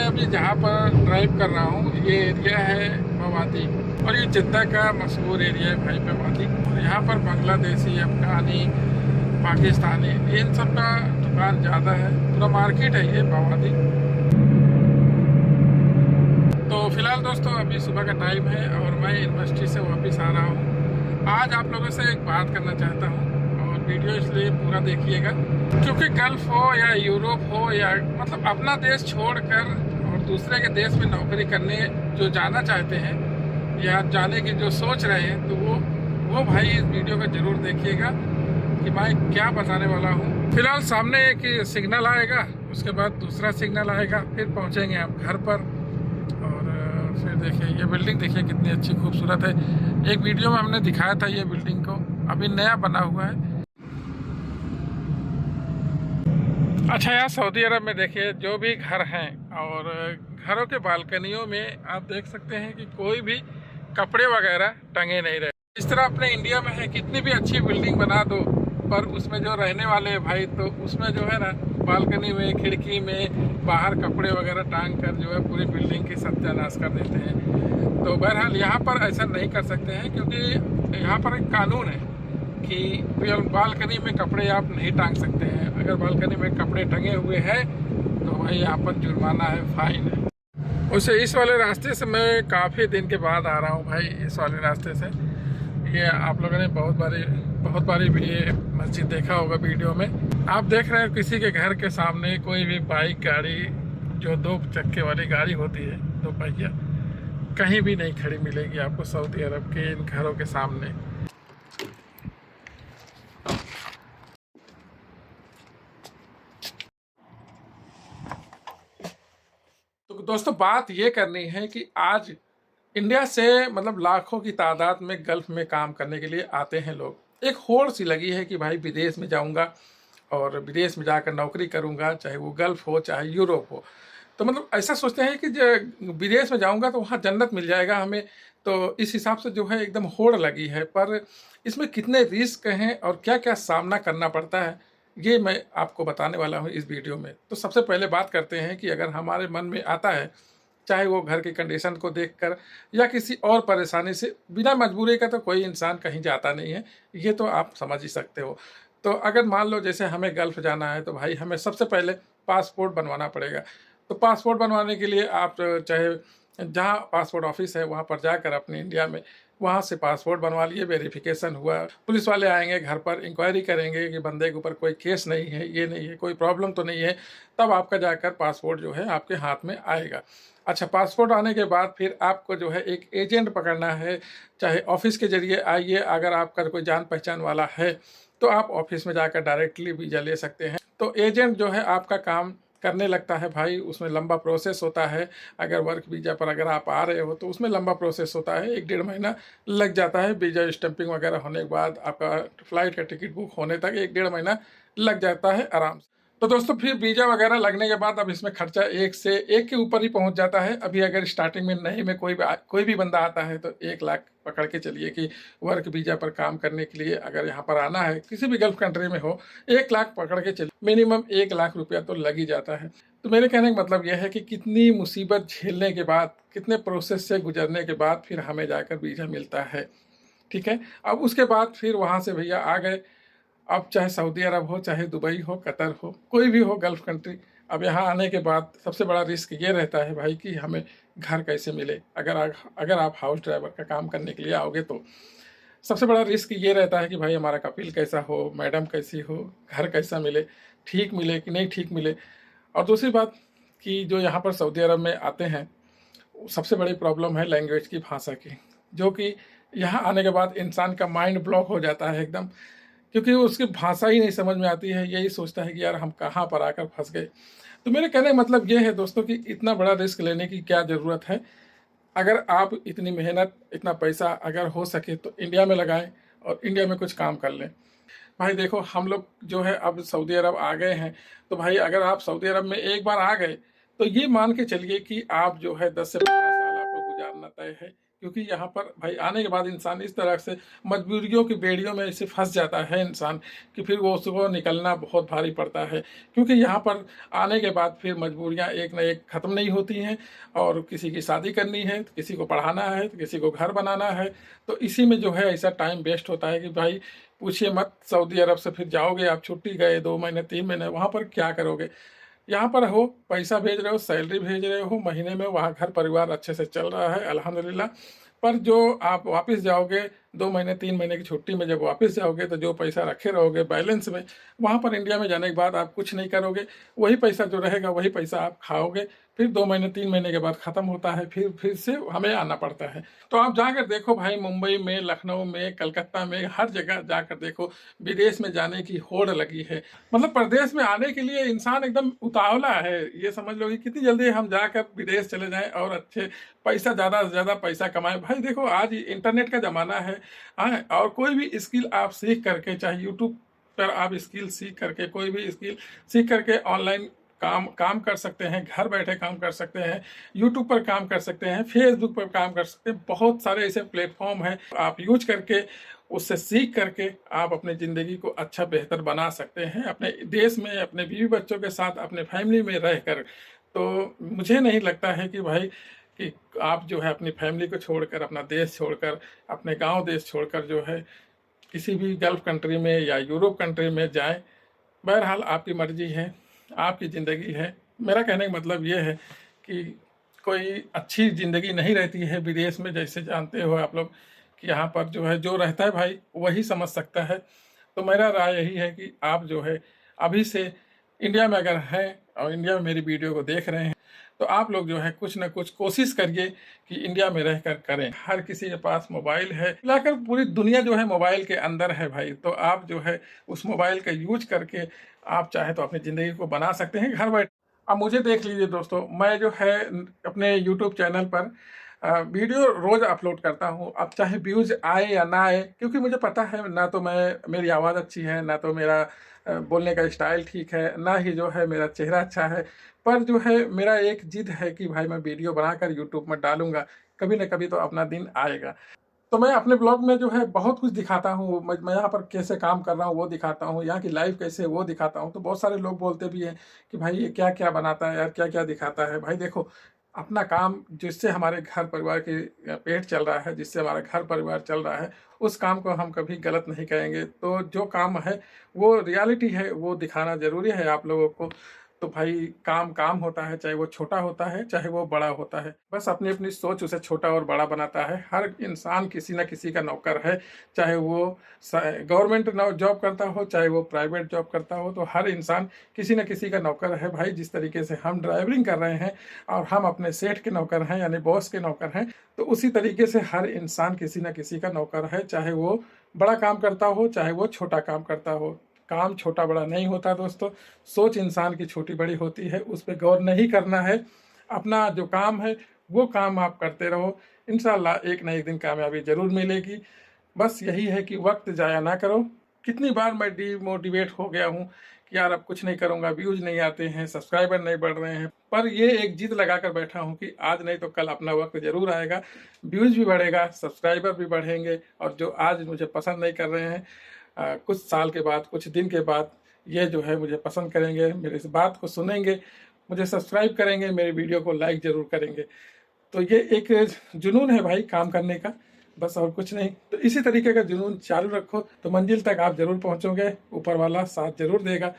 अभी जहाँ पर ड्राइव कर रहा हूँ ये एरिया है मेवाती, और ये जिद्दा का मशहूर एरिया है भाई मेवाती। और यहाँ पर बांग्लादेशी, अफगानी, पाकिस्तानी इन सब का दुकान ज़्यादा है, पूरा मार्केट है ये मेवाती। तो फिलहाल दोस्तों अभी सुबह का टाइम है और मैं यूनिवर्सिटी से वापस आ रहा हूँ। आज आप लोगों से एक बात करना चाहता हूँ और वीडियो इसलिए पूरा देखिएगा क्योंकि गल्फ हो या यूरोप हो या मतलब अपना देश छोड़कर और दूसरे के देश में नौकरी करने जो जाना चाहते हैं या जाने की जो सोच रहे हैं, तो वो भाई इस वीडियो को जरूर देखिएगा कि मैं क्या बताने वाला हूँ। फिलहाल सामने एक सिग्नल आएगा, उसके बाद दूसरा सिग्नल आएगा, फिर पहुँचेंगे आप घर पर। और फिर देखिए ये बिल्डिंग देखिए कितनी अच्छी खूबसूरत है। एक वीडियो में हमने दिखाया था ये बिल्डिंग को, अभी नया बना हुआ है। अच्छा, यहाँ सऊदी अरब में देखिए जो भी घर हैं और घरों के बालकनियों में आप देख सकते हैं कि कोई भी कपड़े वगैरह टंगे नहीं रहे। इस तरह अपने इंडिया में है, कितनी भी अच्छी बिल्डिंग बना दो पर उसमें जो रहने वाले हैं भाई, तो उसमें जो है ना बालकनी में, खिड़की में बाहर कपड़े वगैरह टांग कर जो है पूरी बिल्डिंग की सत्यानाश कर देते हैं। तो बहरहाल यहाँ पर ऐसा नहीं कर सकते हैं क्योंकि यहाँ पर एक कानून है कि बालकनी में कपड़े आप नहीं टांग सकते हैं। अगर बालकनी में कपड़े टंगे हुए हैं तो भाई यहाँ पर जुर्माना है, फाइन है। वैसे इस वाले रास्ते से मैं काफ़ी दिन के बाद आ रहा हूँ भाई, इस वाले रास्ते से। ये आप लोगों ने बहुत बारी भी ये मस्जिद देखा होगा वीडियो में। आप देख रहे हैं किसी के घर के सामने कोई भी बाइक, गाड़ी जो दो चक्के वाली गाड़ी होती है, दो पहिया, कहीं भी नहीं खड़ी मिलेगी आपको सऊदी अरब के इन घरों के सामने। तो दोस्तों बात ये करनी है कि आज इंडिया से मतलब लाखों की तादाद में गल्फ में काम करने के लिए आते हैं लोग। एक होड़ सी लगी है कि भाई विदेश में जाऊंगा और विदेश में जाकर नौकरी करूंगा, चाहे वो गल्फ हो चाहे यूरोप हो। तो मतलब ऐसा सोचते हैं कि जो विदेश में जाऊंगा तो वहाँ जन्नत मिल जाएगा हमें। तो इस हिसाब से जो है एकदम होड़ लगी है, पर इसमें कितने रिस्क हैं और क्या क्या सामना करना पड़ता है ये मैं आपको बताने वाला हूँ इस वीडियो में। तो सबसे पहले बात करते हैं कि अगर हमारे मन में आता है, चाहे वो घर की कंडीशन को देखकर या किसी और परेशानी से, बिना मजबूरी का तो कोई इंसान कहीं जाता नहीं है, ये तो आप समझ ही सकते हो। तो अगर मान लो जैसे हमें गल्फ जाना है तो भाई हमें सबसे पहले पासपोर्ट बनवाना पड़ेगा। तो पासपोर्ट बनवाने के लिए आप चाहे जहाँ पासपोर्ट ऑफिस है वहाँ पर जाकर अपने इंडिया में वहाँ से पासपोर्ट बनवा लिए, वेरिफिकेशन हुआ, पुलिस वाले आएंगे घर पर, इंक्वायरी करेंगे कि बंदे के ऊपर कोई केस नहीं है, ये नहीं है, कोई प्रॉब्लम तो नहीं है, तब आपका जाकर पासपोर्ट जो है आपके हाथ में आएगा। अच्छा, पासपोर्ट आने के बाद फिर आपको जो है एक एजेंट पकड़ना है, चाहे ऑफिस के जरिए आइए, अगर आपका कोई जान पहचान वाला है तो आप ऑफिस में जाकर डायरेक्टली वीज़ा ले सकते हैं। तो एजेंट जो है आपका काम करने लगता है भाई, उसमें लंबा प्रोसेस होता है। अगर वर्क वीज़ा पर अगर आप आ रहे हो तो उसमें लंबा प्रोसेस होता है, 1-1.5 महीना लग जाता है। वीज़ा स्टैंपिंग वगैरह होने के बाद आपका फ़्लाइट का टिकट बुक होने तक 1-1.5 महीना लग जाता है आराम से। तो दोस्तों फिर वीज़ा वगैरह लगने के बाद अब इसमें खर्चा एक से एक के ऊपर ही पहुंच जाता है। अभी अगर स्टार्टिंग में नए में कोई भी बंदा आता है तो 1 लाख पकड़ के चलिए कि वर्क वीज़ा पर काम करने के लिए अगर यहाँ पर आना है, किसी भी गल्फ कंट्री में हो, 1 लाख पकड़ के चलिए, मिनिमम 1 लाख रुपया तो लग ही जाता है। तो मेरे कहने का मतलब यह है कि कितनी मुसीबत झेलने के बाद, कितने प्रोसेस से गुजरने के बाद फिर हमें जाकर वीज़ा मिलता है। ठीक है, अब उसके बाद फिर वहाँ से भैया आ गए। अब चाहे सऊदी अरब हो, चाहे दुबई हो, कतर हो, कोई भी हो गल्फ कंट्री, अब यहाँ आने के बाद सबसे बड़ा रिस्क ये रहता है भाई कि हमें घर कैसे मिले। अगर आप हाउस ड्राइवर का काम करने के लिए आओगे तो सबसे बड़ा रिस्क ये रहता है कि भाई हमारा कपिल कैसा हो, मैडम कैसी हो, घर कैसा मिले, ठीक मिले कि नहीं ठीक मिले। और दूसरी बात कि जो यहाँ पर सऊदी अरब में आते हैं, सबसे बड़ी प्रॉब्लम है लैंग्वेज की, भाषा की, जो कि यहाँ आने के बाद इंसान का माइंड ब्लॉक हो जाता है एकदम, क्योंकि उसकी भाषा ही नहीं समझ में आती है। यही सोचता है कि यार हम कहाँ पर आकर फंस गए। तो मेरे कहने का मतलब ये है दोस्तों कि इतना बड़ा रिस्क लेने की क्या ज़रूरत है। अगर आप इतनी मेहनत, इतना पैसा अगर हो सके तो इंडिया में लगाएं और इंडिया में कुछ काम कर लें। भाई देखो हम लोग जो है अब सऊदी अरब आ गए हैं, तो भाई अगर आप सऊदी अरब में एक बार आ गए तो ये मान के चलिए कि आप जो है 10 से 15 साल आपको गुजारना तय है क्योंकि यहाँ पर भाई आने के बाद इंसान इस तरह से मजबूरियों की बेड़ियों में ऐसे फंस जाता है इंसान कि फिर वो उसको निकलना बहुत भारी पड़ता है। क्योंकि यहाँ पर आने के बाद फिर मजबूरियाँ एक न एक ख़त्म नहीं होती हैं, और किसी की शादी करनी है तो किसी को पढ़ाना है तो किसी को घर बनाना है, तो इसी में जो है ऐसा टाइम वेस्ट होता है कि भाई पूछिए मत। सऊदी अरब से फिर जाओगे आप, छुट्टी गए 2 महीने 3 महीने, वहाँ पर क्या करोगे? यहाँ पर हो पैसा भेज रहे हो, सैलरी भेज रहे हो महीने में, वहाँ घर परिवार अच्छे से चल रहा है अल्हम्दुलिल्लाह। पर जो आप वापस जाओगे 2 महीने 3 महीने की छुट्टी में, जब वापस जाओगे तो जो पैसा रखे रहोगे बैलेंस में, वहाँ पर इंडिया में जाने के बाद आप कुछ नहीं करोगे। वही पैसा जो रहेगा वही पैसा आप खाओगे, फिर 2 महीने 3 महीने के बाद ख़त्म होता है, फिर से हमें आना पड़ता है। तो आप जाकर देखो भाई, मुंबई में, लखनऊ में, कलकत्ता में, हर जगह जाकर देखो, विदेश में जाने की होड़ लगी है। मतलब प्रदेश में आने के लिए इंसान एकदम उतावला है। ये समझ लो कि कितनी जल्दी हम जाकर विदेश चले जाएं और अच्छे पैसा, ज़्यादा से ज़्यादा पैसा कमाएं। भाई देखो आज इंटरनेट का ज़माना है, हाँ, और कोई भी स्किल आप सीख करके, चाहे यूट्यूब पर आप स्किल सीख करके, कोई भी स्किल सीख करके ऑनलाइन काम काम कर सकते हैं, घर बैठे काम कर सकते हैं, यूट्यूब पर काम कर सकते हैं, फेसबुक पर काम कर सकते हैं। बहुत सारे ऐसे प्लेटफॉर्म हैं, आप यूज करके उससे सीख करके आप अपनी ज़िंदगी को अच्छा बेहतर बना सकते हैं, अपने देश में, अपने बीवी बच्चों के साथ, अपने फैमिली में रहकर। तो मुझे नहीं लगता है कि भाई कि आप जो है अपनी फैमिली को छोड़कर, अपना देश छोड़कर, अपने गांव देश छोड़कर जो है किसी भी गल्फ़ कंट्री में या यूरोप कंट्री में जाएं। बहरहाल आपकी मर्ज़ी है, आपकी ज़िंदगी है। मेरा कहने का मतलब ये है कि कोई अच्छी ज़िंदगी नहीं रहती है विदेश में। जैसे जानते हो आप लोग कि यहाँ पर जो है, जो रहता है भाई वही समझ सकता है। तो मेरा राय यही है कि आप जो है अभी से इंडिया में अगर हैं और इंडिया में मेरी वीडियो को देख रहे हैं, तो आप लोग जो है कुछ ना कुछ कोशिश करिए कि इंडिया में रहकर करें। हर किसी के पास मोबाइल है, मिलाकर पूरी दुनिया जो है मोबाइल के अंदर है भाई। तो आप जो है उस मोबाइल का यूज करके आप चाहे तो अपनी ज़िंदगी को बना सकते हैं घर बैठे। अब मुझे देख लीजिए दोस्तों, मैं जो है अपने यूट्यूब चैनल पर वीडियो रोज़ अपलोड करता हूँ। अब चाहे व्यूज़ आए या ना आए, क्योंकि मुझे पता है ना तो मेरी आवाज़ अच्छी है, ना तो मेरा बोलने का स्टाइल ठीक है, ना ही जो है मेरा चेहरा अच्छा है। पर जो है मेरा एक ज़िद है कि भाई मैं वीडियो बनाकर यूट्यूब में डालूँगा, कभी न कभी तो अपना दिन आएगा। तो मैं अपने ब्लॉग में जो है बहुत कुछ दिखाता हूँ। मैं यहाँ पर कैसे काम कर रहा हूँ वो दिखाता हूँ, यहाँ की लाइफ कैसे है वो दिखाता हूँ। तो बहुत सारे लोग बोलते भी हैं कि भाई ये क्या-क्या बनाता है यार, क्या-क्या दिखाता है। भाई देखो, अपना काम जिससे हमारे घर परिवार के पेट चल रहा है, जिससे हमारा घर परिवार चल रहा है, उस काम को हम कभी गलत नहीं कहेंगे। तो जो काम है वो रियलिटी है, वो दिखाना ज़रूरी है आप लोगों को। तो भाई काम काम होता है, चाहे वो छोटा होता है, चाहे वो बड़ा होता है। बस अपनी-अपनी सोच उसे छोटा और बड़ा बनाता है। हर इंसान किसी न किसी का नौकर है, चाहे वो स गवर्नमेंट नौ जॉब करता हो, चाहे वो प्राइवेट जॉब करता हो, तो हर इंसान किसी न किसी का नौकर है भाई। जिस तरीके से हम ड्राइविंग कर रहे हैं और हम अपने सेठ के नौकर हैं, यानी बॉस के नौकर हैं, तो उसी तरीके से हर इंसान किसी न किसी का नौकर है, चाहे वो बड़ा काम करता हो, चाहे वो छोटा काम करता हो। काम छोटा बड़ा नहीं होता दोस्तों, सोच इंसान की छोटी बड़ी होती है, उस पे गौर नहीं करना है। अपना जो काम है वो काम आप करते रहो, इंशाअल्लाह एक न एक दिन कामयाबी ज़रूर मिलेगी। बस यही है कि वक्त ज़ाया ना करो। कितनी बार मैं डिमोटिवेट हो गया हूँ कि यार अब कुछ नहीं करूँगा, व्यूज़ नहीं आते हैं, सब्सक्राइबर नहीं बढ़ रहे हैं। पर ये एक जिद लगा कर बैठा हूँ कि आज नहीं तो कल अपना वक्त ज़रूर आएगा, व्यूज़ भी बढ़ेगा, सब्सक्राइबर भी बढ़ेंगे, और जो आज मुझे पसंद नहीं कर रहे हैं, कुछ साल के बाद, कुछ दिन के बाद ये जो है मुझे पसंद करेंगे, मेरी इस बात को सुनेंगे, मुझे सब्सक्राइब करेंगे, मेरी वीडियो को लाइक ज़रूर करेंगे। तो ये एक जुनून है भाई काम करने का, बस और कुछ नहीं। तो इसी तरीके का जुनून चालू रखो तो मंजिल तक आप ज़रूर पहुँचोगे, ऊपर वाला साथ ज़रूर देगा।